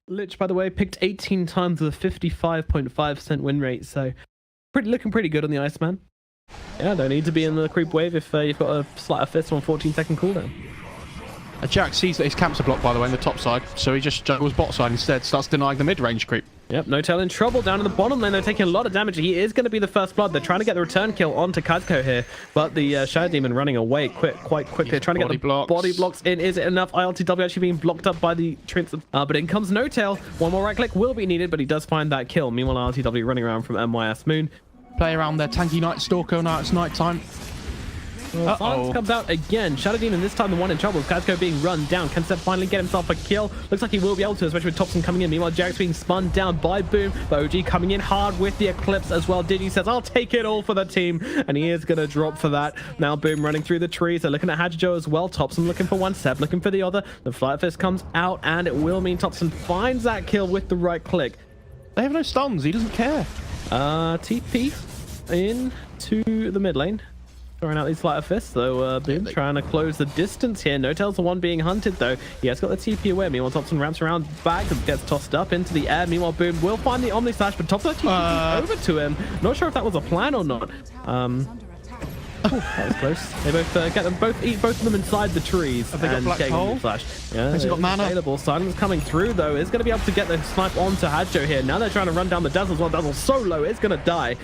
Lich, by the way, picked 18 times with a 55.5% win rate, so looking pretty good on the Iceman. Yeah, don't need to be in the creep wave if you've got a Slatter Fist on 14-second cooldown. Jack sees that his camps are blocked, by the way, on the top side, so he just juggles bot side instead, starts denying the mid-range creep. Yep, N0tail in trouble down in the bottom lane. They're taking a lot of damage. He is going to be the first blood. They're trying to get the return kill onto Kazko here, but the Shadow Demon running away quite quickly. Trying to get the body blocks in. Is it enough? ILTW actually being blocked up by the Trince. But in comes N0tail. One more right click will be needed, but he does find that kill. Meanwhile, ILTW running around from MYS Moon. Play around their tanky Night Stalker now it's night time. Well, Silence comes out again. Shadow Demon this time the one in trouble. Kazko being run down. Can Seb finally get himself a kill? Looks like he will be able to, especially with Thompson coming in. Meanwhile, Jarek's being spun down by Boom. But OG coming in hard with the Eclipse as well. Digi says, I'll take it all for the team. And he is going to drop for that. Now Boom running through the trees. They're looking at Hajijo as well. Thompson looking for one. Seb looking for the other. The Flight Fist comes out and it will mean Thompson finds that kill with the right click. They have no stuns. He doesn't care. TP into the mid lane. Throwing out these Flight Fists, though. Boom trying to close the distance here. N0tail's the one being hunted, though. He has got the TP away. Meanwhile, Thompson ramps around back and gets tossed up into the air. Meanwhile, Boom will find the Omni Slash, but Thompson actually over to him. Not sure if that was a plan or not. That was close. They both get them eat both of them inside the trees. Have they got Black Hole? Flash. Yeah, has he got mana? Available. Silence coming through though. Is going to be able to get the snipe onto Hadjo here. Now they're trying to run down the Dazzle as well. Dazzle so low, it's going to die.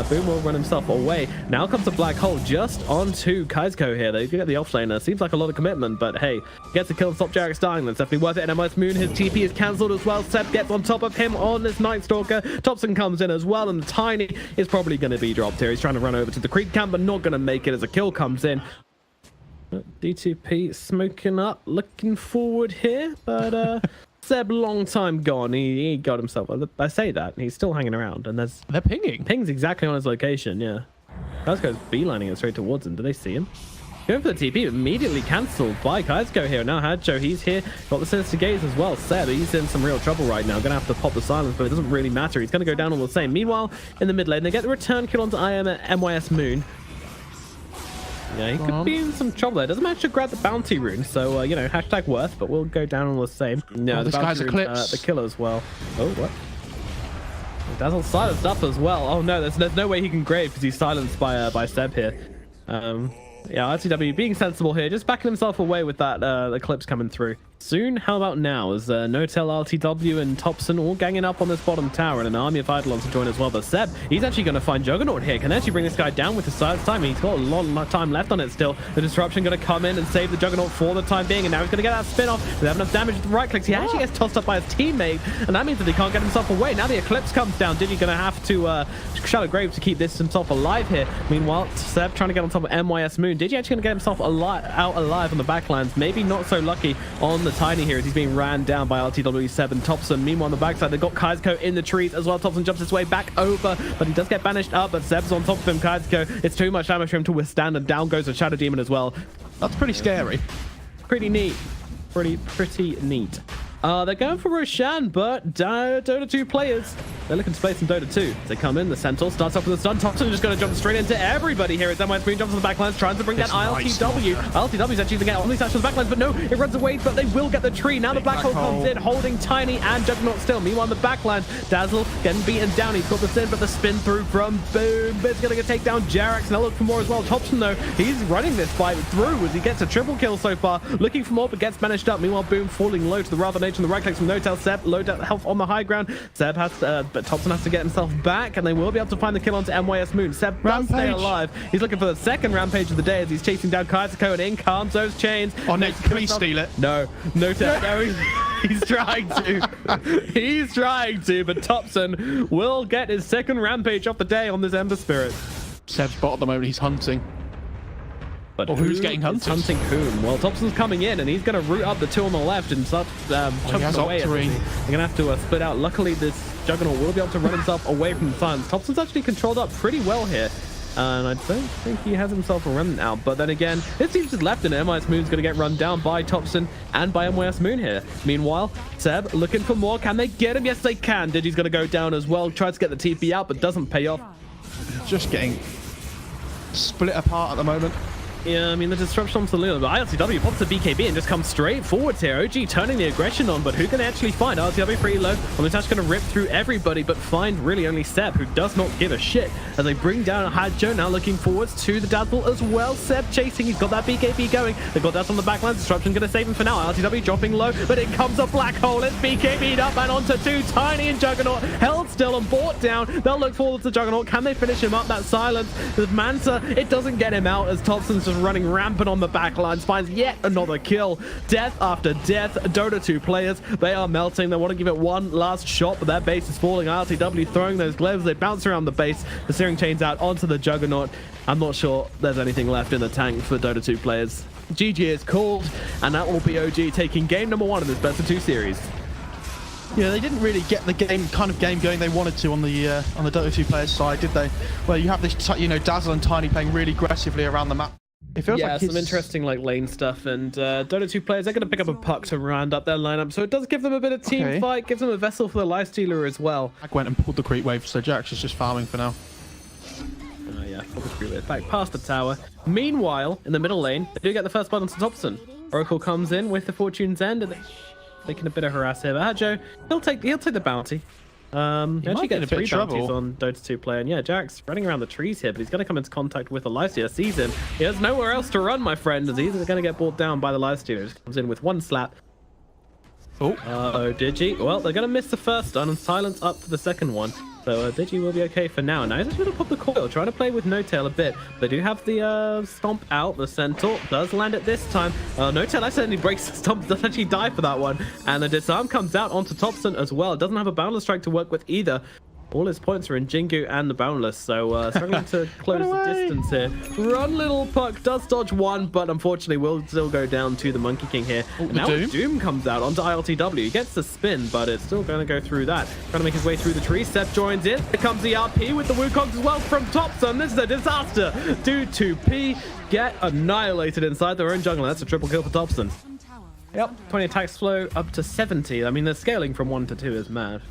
Boom will run himself away. Now comes the Black Hole just onto Kazko here. They get the offlaner. Seems like a lot of commitment, but hey, gets a kill and stop Jarek's dying. That's definitely worth it. And MS Moon, his TP is cancelled as well. Seb gets on top of him on this Night Stalker. Thompson comes in as well, and the Tiny is probably going to be dropped here. He's trying to run over to the creep camp, but not going to make it as a kill comes in. D2P smoking up, looking forward here, but Seb long time gone. He got himself. I say that he's still hanging around, and they're pinging. Ping's exactly on his location. Yeah, Kazko's beelining it straight towards him. Do they see him? Going for the TP, immediately cancelled by Kazko here. Now Hadjo, he's here. Got the Sinister Gaze as well. Seb, he's in some real trouble right now. Gonna have to pop the silence, but it doesn't really matter. He's gonna go down all the same. Meanwhile, in the mid lane, they get the return kill onto MYS Moon. Yeah, he could be in some trouble there. Doesn't manage to grab the bounty rune, so you know, hashtag worth, but we'll go down all the same. No, this guy's Eclipse. The kill as well. Oh, what? Dazzle's silenced up as well. Oh no, there's no way he can grave because he's silenced by Seb here. Yeah, RTW being sensible here, just backing himself away with that Eclipse coming through. Soon, how about now? As N0tail, RTW, and Thompson all ganging up on this bottom tower, and an army of Eidolons to join as well. But Seb, he's actually going to find Juggernaut here. Can actually bring this guy down with his silence time. He's got a lot of time left on it still. The Disruption going to come in and save the Juggernaut for the time being, and now he's going to get that spin-off. They have enough damage with the right clicks. He actually gets tossed up by his teammate, and that means that he can't get himself away. Now the Eclipse comes down. Digi going to have to Shallow Grave to keep this himself alive here. Meanwhile, Seb trying to get on top of MYS Moon. Digi actually going to get himself out alive on the backlands. Maybe not so lucky on the Tiny here as he's being ran down by RTW7 Thompson. Meanwhile, on the backside, they've got Kazko in the trees as well. Thompson jumps his way back over, but he does get banished up, but Seb's on top of him. Kazko, it's too much damage for him to withstand, and down goes the Shadow Demon as well. That's pretty scary. Pretty neat. Pretty neat. They're going for Roshan, but Dota 2 players, they're looking to play some Dota 2. They come in, the Centaur starts off with a stun. Thompson just going to jump straight into everybody here as MYS Moon jumps on the backlines, trying to bring that ILTW. ILTW's actually going to get Omni Slash on the backlines, but no, it runs away, but they will get the tree. Now the Black Hole comes in, holding Tiny and Juggernaut still. Meanwhile, on the backlines, Dazzle getting beaten down. He's got the sin, but the spin through from Boom. It's going to take down Jarex, and they'll look for more as well. Thompson, though, he's running this fight through as he gets a triple kill so far. Looking for more, but gets banished up. Meanwhile, Boom falling low to the Rather Nature on the right clicks from N0tail. Seb, low health on the high ground. Seb has but Thompson has to get himself back, and they will be able to find the kill onto MYS Moon. Seb does stay alive. He's looking for the second rampage of the day as he's chasing down Kazako, and in comes those chains. Oh, Nick, please steal it. No, N0tail. No, he's trying to. He's trying to, but Thompson will get his second rampage of the day on this Ember Spirit. Seb's bot at the moment. He's hunting. But who's getting hunted? Hunting whom? Well, Thompson's coming in, and he's going to root up the two on the left and start chunking away. They're going to have to split out. Luckily, this Juggernaut will be able to run himself away from the silence. Thompson's actually controlled up pretty well here, and I don't think he has himself a remnant out. But then again, this team's just left, and MYS Moon's going to get run down by Thompson and by MYS Moon here. Meanwhile, Seb looking for more. Can they get him? Yes, they can. Digi's going to go down as well. Tries to get the TP out, but doesn't pay off. Just getting split apart at the moment. Yeah, I mean, the disruption onto the Luna, but ILTW pops the BKB and just comes straight forwards here. OG turning the aggression on, but who can actually find? ILTW pretty low. Omnitash going to rip through everybody, but find really only Seb, who does not give a shit, as they bring down Hadjo, now looking forwards to the Dazzle as well. Seb chasing, he's got that BKB going. They've got that on the backline. Disruption going to save him for now. ILTW dropping low, but it comes a black hole. It's BKB'd up and onto two. Tiny and Juggernaut held still and brought down. They'll look forward to Juggernaut. Can they finish him up? That silence with Manta, it doesn't get him out as Thompson's just running rampant on the back lines, finds yet another kill. Death after death. Dota 2 players, they are melting. They want to give it one last shot, but their base is falling. ILTW throwing those glaives. They bounce around the base. The searing chains out onto the Juggernaut. I'm not sure there's anything left in the tank for Dota 2 players. GG is called, and that will be OG taking game number 1 in this best of 2 series. Yeah, they didn't really get the kind of game going they wanted to on the Dota 2 players' side, did they? Well, you have this, Dazzle and Tiny playing really aggressively around the map. It feels like some interesting lane stuff, and Dota 2 players, they're going to pick up a puck to round up their lineup, so it does give them a bit of team fight, gives them a vessel for the Lifestealer as well. I went and pulled the creep wave, so Jax is just farming for now. Oh yeah, pulled the creep wave back past the tower. Meanwhile, in the middle lane, they do get the first blood onto Thompson. Oracle comes in with the Fortune's End, and making a bit of harass here, but Hadjo, he'll take the bounty. He actually gets 3 bounties on Dota 2 player, and yeah, Jack's running around the trees here, but he's going to come into contact with the Lifestealer, sees him. He has nowhere else to run, my friend, as he's going to get brought down by the Lifestealer. Just comes in with 1 slap. Oh, Digi. Well, they're going to miss the first stun and silence up for the second one. So Digi will be okay for now. Now he's just going to pop the coil, trying to play with No-Tail a bit. They do have the stomp out. The Centaur does land it this time. No-Tail accidentally breaks the stomp, doesn't actually die for that one. And the disarm comes out onto Thompson as well. It doesn't have a Boundless Strike to work with either. All his points are in Jingu and the Boundless, so struggling to close the distance here. Run, little puck, does dodge one, but unfortunately will still go down to the Monkey King here. Now Doom comes out onto ILTW. He gets the spin, but it's still going to go through that. Trying to make his way through the tree. Seth joins in. Here comes the RP with the Wukongs as well from Thompson. This is a disaster. Do2P get annihilated inside their own jungle. That's a triple kill for Thompson. Yep, 20 attacks flow up to 70. I mean, the scaling from 1 to 2 is mad.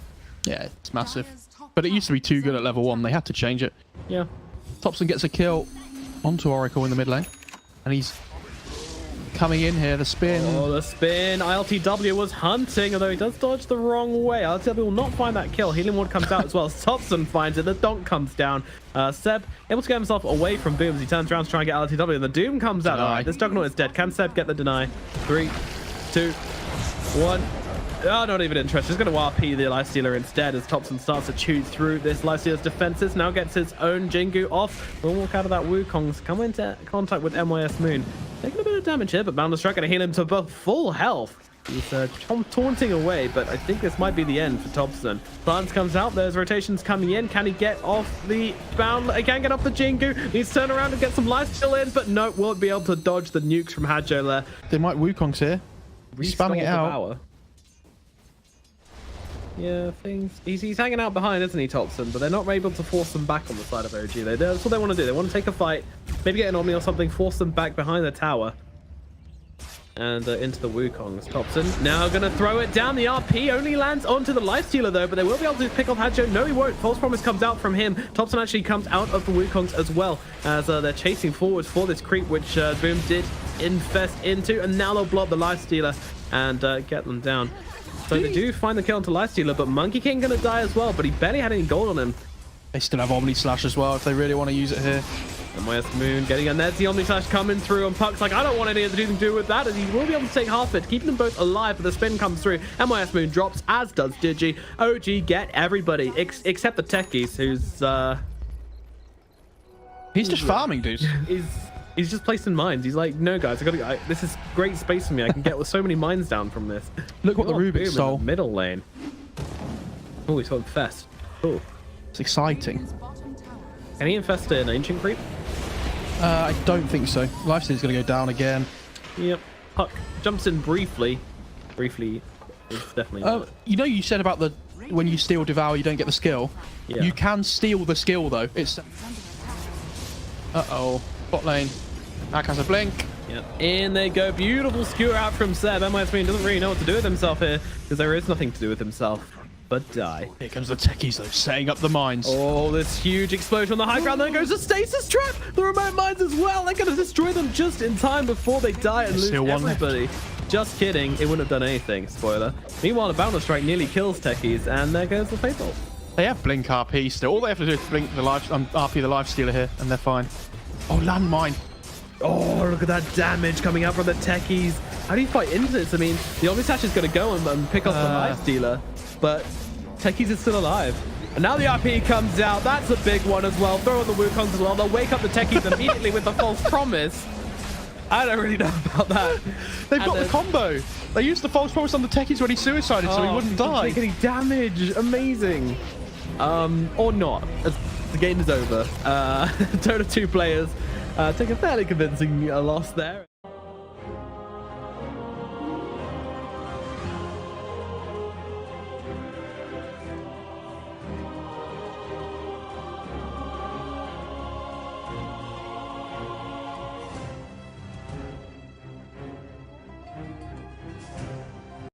Yeah, it's massive. But it used to be too good at level 1. They had to change it. Yeah. Thompson gets a kill onto Oracle in the mid lane. And he's coming in here. The spin. Oh, the spin. ILTW was hunting, although he does dodge the wrong way. ILTW will not find that kill. Healing Ward comes out as well. Thompson finds it. The donk comes down. Seb able to get himself away from Boom as he turns around to try and get ILTW. And the Doom comes out. All right, this Juggernaut is dead. Can Seb get the deny? 3, 2, 1. Oh, not even interested. He's going to RP the Lifestealer instead as Thompson starts to chew through this Lifestealer's defenses. Now gets his own Jingu off. We'll walk out of that Wukong's. Come into contact with MYS Moon. Taking a bit of damage here, but Boundless Strike going to heal him to both full health. He's taunting away, but I think this might be the end for Thompson. Lance comes out. There's rotations coming in. Can he get off the bound? He can get off the Jingu. He's turn around and get some Lifesteal in, but no, won't be able to dodge the nukes from Hadjo there. They might Wukong's here. Spamming it out. Yeah, he's hanging out behind, isn't he, Thompson? But they're not able to force them back on the side of OG. That's what they want to do. They want to take a fight, maybe get an Omni or something, force them back behind the tower. And into the Wukongs. Thompson now going to throw it down. The RP only lands onto the Lifestealer, though, but they will be able to pick off Hadjo. No, he won't. False Promise comes out from him. Thompson actually comes out of the Wukongs as well, as they're chasing forwards for this creep, which Boom did infest into. And now they'll block the Lifestealer and get them down. So they do find the kill onto Lifestealer, but Monkey King going to die as well, but he barely had any gold on him. They still have Omni Slash as well if they really want to use it here. MYS Moon getting a there's the Omni Slash coming through, and Puck's like, I don't want anything to do with that, and he will be able to take half it, keeping them both alive, but the spin comes through. MYS Moon drops, as does Digi. OG get everybody, except the Techies, who's... He's just farming, dudes. He's just placing mines. He's like, no, guys, this is great space for me. I can get so many mines down from this. Look what the Rubik stole. Middle lane. Oh, he's got infest. Cool. It's exciting. Can he infest an ancient creep? I don't think so. Lifesteal's going to go down again. Yep. Puck jumps in briefly. Briefly is definitely. You know, you said about the when you steal Devour, you don't get the skill. Yeah. You can steal the skill though. It's. Bot lane. Ak has a blink. Yep. In they go. Beautiful skewer out from Seb. MYS Moon doesn't really know what to do with himself here because there is nothing to do with himself. but die. Here comes the techies, though, setting up the mines. Oh, this huge explosion on the high ground. There goes the stasis trap. The remote mines as well. They're going to destroy them just in time before they die and lose everybody. Just kidding. It wouldn't have done anything. Spoiler. Meanwhile, a boundless strike nearly kills techies, and there goes the fatal. They have blink RP still. All they have to do is blink the RP the life stealer here, and they're fine. Oh, landmine. Oh, look at that damage coming out from the techies. How do you fight into this? I mean, the Omnisash is going to go and pick off the life stealer, but techies is still alive. And now the RP comes out. That's a big one as well. Throw on the Wukongs as well. They'll wake up the techies immediately with the false promise. I don't really know about that. They've got the combo. They used the false promise on the techies when he suicided, so he wouldn't die. Take any damage. Amazing. Or not. The game is over. Dota 2 players take a fairly convincing loss there.